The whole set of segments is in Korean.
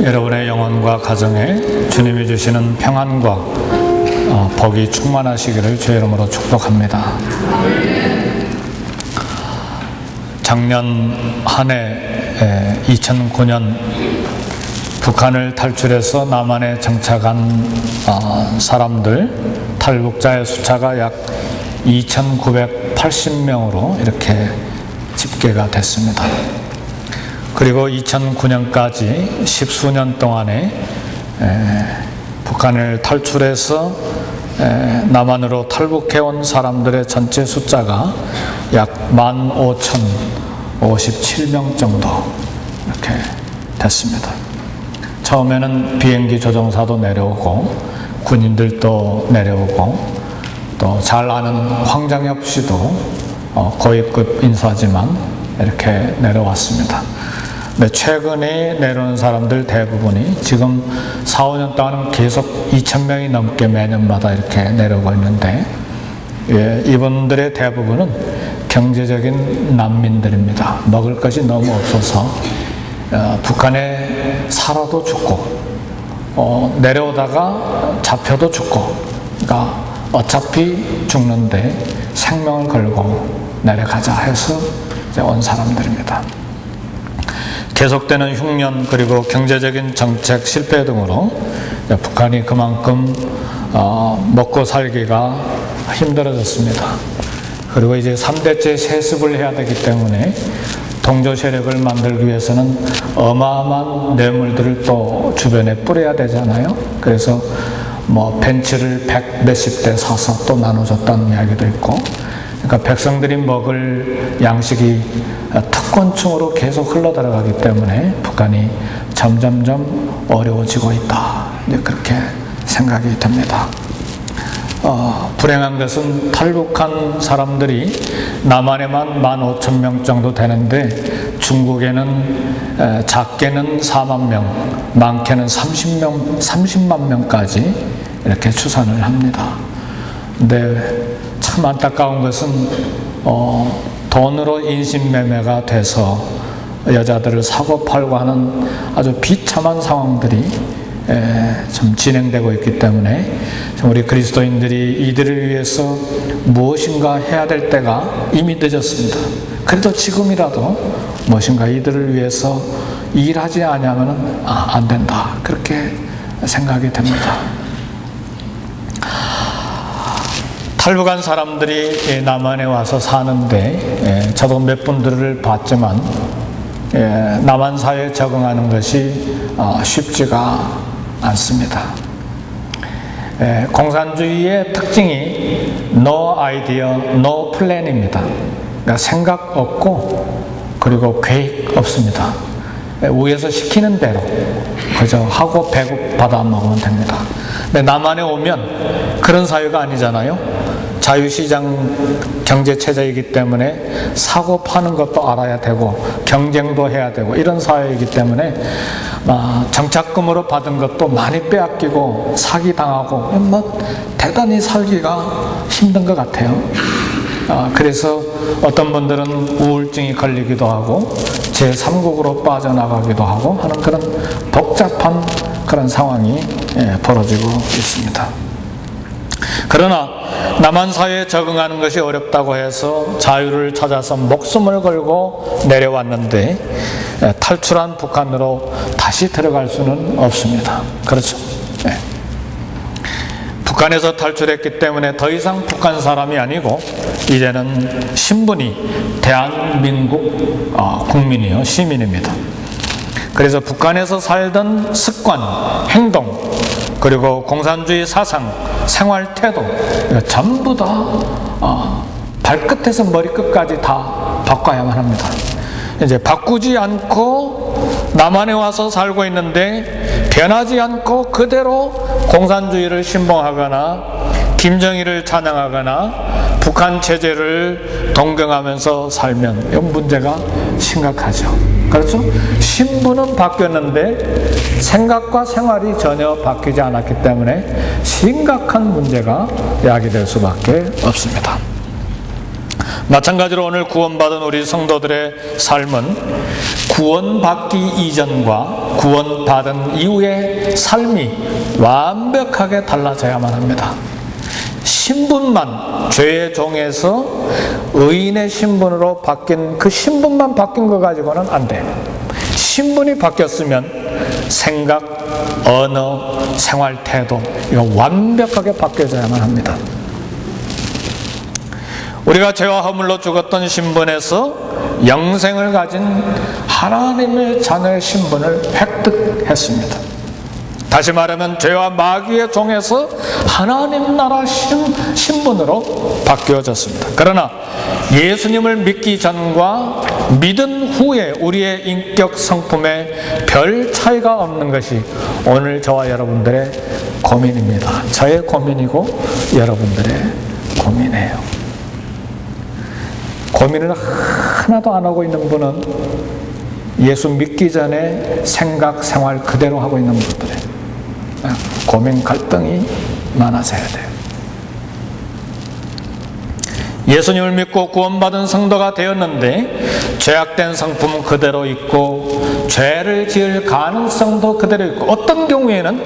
여러분의 영혼과 가정에 주님이 주시는 평안과 복이 충만하시기를 주의 이름으로 축복합니다. 작년 한 해 2009년 북한을 탈출해서 남한에 정착한 사람들, 탈북자의 숫자가 약 2,980명으로 이렇게 집계가 됐습니다. 그리고 2009년까지 10수년 동안에 북한을 탈출해서 남한으로 탈북해온 사람들의 전체 숫자가 약 15,057명 정도 이렇게 됐습니다. 처음에는 비행기 조종사도 내려오고 군인들도 내려오고 또 잘 아는 황장엽 씨도 고위급 인사지만 이렇게 내려왔습니다. 근데 최근에 내려오는 사람들 대부분이 지금 4, 5년 동안은 계속 2,000명이 넘게 매년마다 이렇게 내려오고 있는데, 이분들의 대부분은 경제적인 난민들입니다. 먹을 것이 너무 없어서 북한에 살아도 죽고 내려오다가 잡혀도 죽고, 그러니까 어차피 죽는데 생명을 걸고 내려가자 해서 이제 온 사람들입니다. 계속되는 흉년 그리고 경제적인 정책 실패 등으로 북한이 그만큼 먹고 살기가 힘들어졌습니다. 그리고 이제 3대째 세습을 해야 되기 때문에 동조 세력을 만들기 위해서는 어마어마한 뇌물들을 또 주변에 뿌려야 되잖아요. 그래서 뭐 벤츠를 100 몇십 대 사서 또 나눠줬다는 이야기도 있고, 그러니까 백성들이 먹을 양식이 특권층으로 계속 흘러들어가기 때문에 북한이 점점점 어려워지고 있다, 이제 그렇게 생각이 됩니다. 불행한 것은 탈북한 사람들이 남한에만 15,000명 정도 되는데 중국에는 작게는 4만 명, 많게는 30만 명까지 이렇게 추산을 합니다. 근데 참 안타까운 것은 돈으로 인신매매가 돼서 여자들을 사고 팔고 하는 아주 비참한 상황들이 좀 진행되고 있기 때문에 우리 그리스도인들이 이들을 위해서 무엇인가 해야 될 때가 이미 늦었습니다. 그래도 지금이라도 무엇인가 이들을 위해서 일하지 않으면 안 된다, 그렇게 생각이 됩니다. 탈북한 사람들이 남한에 와서 사는데 저도 몇 분들을 봤지만 남한 사회에 적응하는 것이 쉽지가 않습니다. 공산주의의 특징이 no idea, no plan입니다. 그러니까 생각 없고 그리고 계획 없습니다. 위에서 시키는 대로 그저 하고 배고 받아 먹으면 됩니다. 근데 남한에 오면 그런 사회가 아니잖아요. 자유시장 경제체제이기 때문에 사고 파는 것도 알아야 되고 경쟁도 해야 되고 이런 사회이기 때문에 정착금으로 받은 것도 많이 빼앗기고 사기당하고 뭐 대단히 살기가 힘든 것 같아요. 그래서 어떤 분들은 우울증이 걸리기도 하고 제3국으로 빠져나가기도 하고 하는 그런 복잡한 그런 상황이 벌어지고 있습니다. 그러나 남한 사회에 적응하는 것이 어렵다고 해서 자유를 찾아서 목숨을 걸고 내려왔는데 탈출한 북한으로 다시 들어갈 수는 없습니다. 그렇죠? 네. 북한에서 탈출했기 때문에 더 이상 북한 사람이 아니고 이제는 신분이 대한민국 국민이요, 시민입니다. 그래서 북한에서 살던 습관, 행동, 그리고 공산주의 사상, 생활 태도 전부 다 발끝에서 머리끝까지 다 바꿔야만 합니다. 이제 바꾸지 않고 남한에 와서 살고 있는데 변하지 않고 그대로 공산주의를 신봉하거나 김정일을 찬양하거나 북한 체제를 동경하면서 살면 이 문제가 심각하죠. 그렇죠? 신분은 바뀌었는데 생각과 생활이 전혀 바뀌지 않았기 때문에 심각한 문제가 야기될 수밖에 없습니다. 마찬가지로 오늘 구원받은 우리 성도들의 삶은 구원받기 이전과 구원받은 이후의 삶이 완벽하게 달라져야만 합니다. 신분만, 죄의 종에서 의인의 신분으로 바뀐 그 신분만 바뀐 거 가지고는 안 돼요. 신분이 바뀌었으면 생각, 언어, 생활 태도 이거 완벽하게 바뀌어져야만 합니다. 우리가 죄와 허물로 죽었던 신분에서 영생을 가진 하나님의 자녀의 신분을 획득했습니다. 다시 말하면 죄와 마귀의 종에서 하나님 나라 신분으로 바뀌어졌습니다. 그러나 예수님을 믿기 전과 믿은 후에 우리의 인격 성품에 별 차이가 없는 것이 오늘 저와 여러분들의 고민입니다. 저의 고민이고 여러분들의 고민이에요. 고민을 하나도 안 하고 있는 분은 예수 믿기 전에 생각, 생활 그대로 하고 있는 분들의 고민, 갈등이 많아져야 돼요. 예수님을 믿고 구원받은 성도가 되었는데 죄악된 성품은 그대로 있고 죄를 지을 가능성도 그대로 있고 어떤 경우에는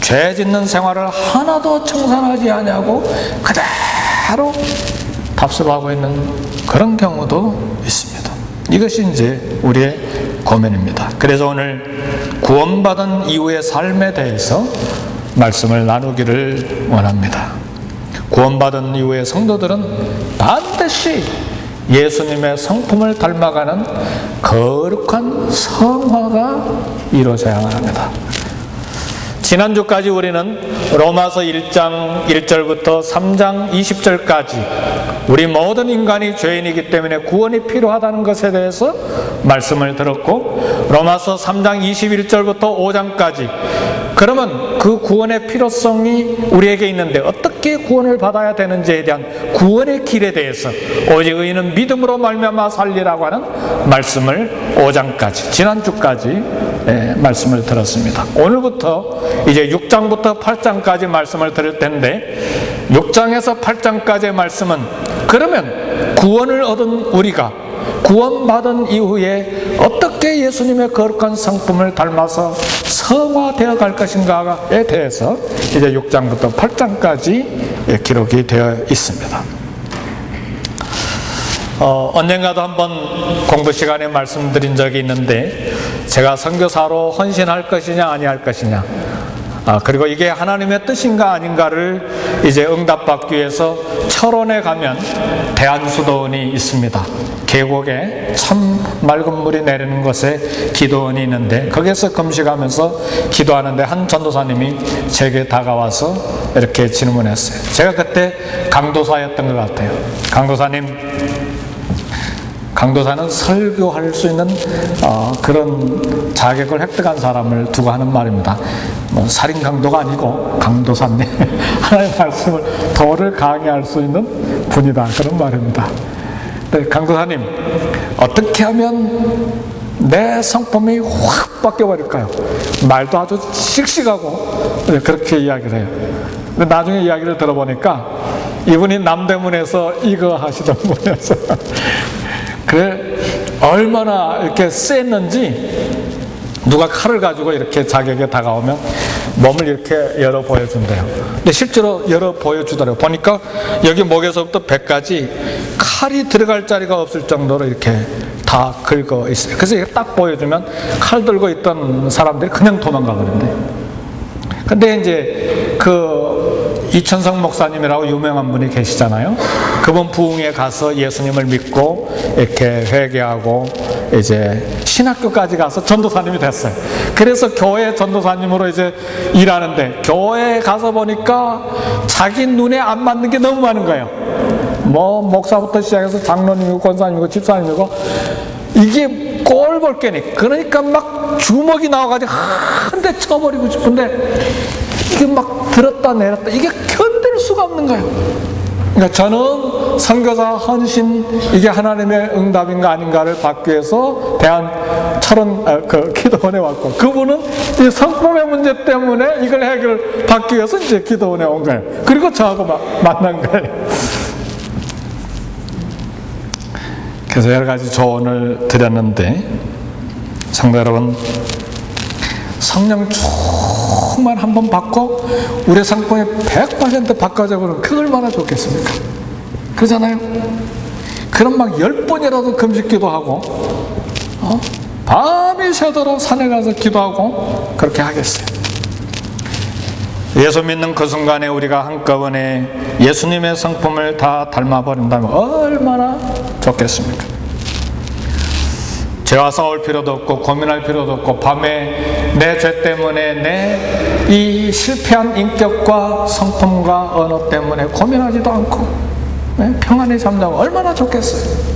죄 짓는 생활을 하나도 청산하지 않냐고 그대로 답습하고 있는 그런 경우도 있습니다. 이것이 이제 우리의 고민입니다. 그래서 오늘 구원받은 이후의 삶에 대해서 말씀을 나누기를 원합니다. 구원받은 이후의 성도들은 반드시 예수님의 성품을 닮아가는 거룩한 성화가 이루어져야만 합니다. 지난주까지 우리는 로마서 1장 1절부터 3장 20절까지 우리 모든 인간이 죄인이기 때문에 구원이 필요하다는 것에 대해서 말씀을 들었고, 로마서 3장 21절부터 5장까지 그러면 그 구원의 필요성이 우리에게 있는데 어떻게 구원을 받아야 되는지에 대한 구원의 길에 대해서 오직 의인은 믿음으로 말미암아 살리라고 하는 말씀을 5장까지 지난주까지 말씀을 들었습니다. 오늘부터 이제 6장부터 8장까지 말씀을 들을 텐데 6장에서 8장까지의 말씀은 그러면 구원을 얻은 우리가 구원받은 이후에 어떻게 예수님의 거룩한 성품을 닮아서 성화되어 갈 것인가에 대해서 이제 6장부터 8장까지 기록이 되어 있습니다. 언젠가도 한번 공부 시간에 말씀드린 적이 있는데 제가 선교사로 헌신할 것이냐 아니할 것이냐, 그리고 이게 하나님의 뜻인가 아닌가를 이제 응답받기 위해서 철원에 가면 대한수도원이 있습니다. 계곡에 참 맑은 물이 내리는 곳에 기도원이 있는데 거기에서 금식하면서 기도하는데 한 전도사님이 제게 다가와서 이렇게 질문했어요. 제가 그때 강도사였던 것 같아요. 강도사는 설교할 수 있는 그런 자격을 획득한 사람을 두고 하는 말입니다. 뭐 살인 강도가 아니고 강도사님, 하나님의 말씀을 도를 강의할 수 있는 분이다, 그런 말입니다. 네, 강도사님, 어떻게 하면 내 성품이 확 바뀌어버릴까요? 말도 아주 씩씩하고 그렇게 이야기를 해요. 근데 나중에 이야기를 들어보니까 이분이 남대문에서 이거 하시던 분이었어요. 그래, 얼마나 이렇게 셌는지 누가 칼을 가지고 이렇게 자기에게 다가오면 몸을 이렇게 열어 보여준대요. 근데 실제로 열어 보여주더라고요. 보니까 여기 목에서부터 배까지 칼이 들어갈 자리가 없을 정도로 이렇게 다 긁어 있어요. 그래서 이렇게 딱 보여주면 칼 들고 있던 사람들이 그냥 도망가 버린대. 근데 이제 이천성 목사님이라고 유명한 분이 계시잖아요. 그분 부흥에 가서 예수님을 믿고 이렇게 회개하고 이제 신학교까지 가서 전도사님이 됐어요. 그래서 교회 전도사님으로 이제 일하는데 교회에 가서 보니까 자기 눈에 안 맞는 게 너무 많은 거예요. 뭐 목사부터 시작해서 장로님이고 권사님이고 집사님이고 이게 꼴 볼 게니, 그러니까 막 주먹이 나와가지고 한 대 쳐버리고 싶은데 이게 막 들었다 내렸다 이게 견딜 수가 없는 거예요. 그러니까 저는 선교사 헌신 이게 하나님의 응답인가 아닌가를 받기 위해서 철원 기도원에 왔고, 그분은 이 성품의 문제 때문에 이걸 해결 받기 위해서 이제 기도원에 온 거예요. 그리고 저하고 만난 거예요. 그래서 여러 가지 조언을 드렸는데, 성도 여러분, 성령 충만 한번 받고 우리 성품이 100% 바꿔져 버리면 그 얼마나 좋겠습니까? 그러잖아요. 그럼 막 10번이라도 금식 기도하고 밤이 새도록 산에 가서 기도하고 그렇게 하겠어요. 예수 믿는 그 순간에 우리가 한꺼번에 예수님의 성품을 다 닮아버린다면 얼마나 좋겠습니까? 죄와 싸울 필요도 없고 고민할 필요도 없고, 밤에 내 죄 때문에 내 이 실패한 인격과 성품과 언어 때문에 고민하지도 않고 평안히 잠자고 얼마나 좋겠어요.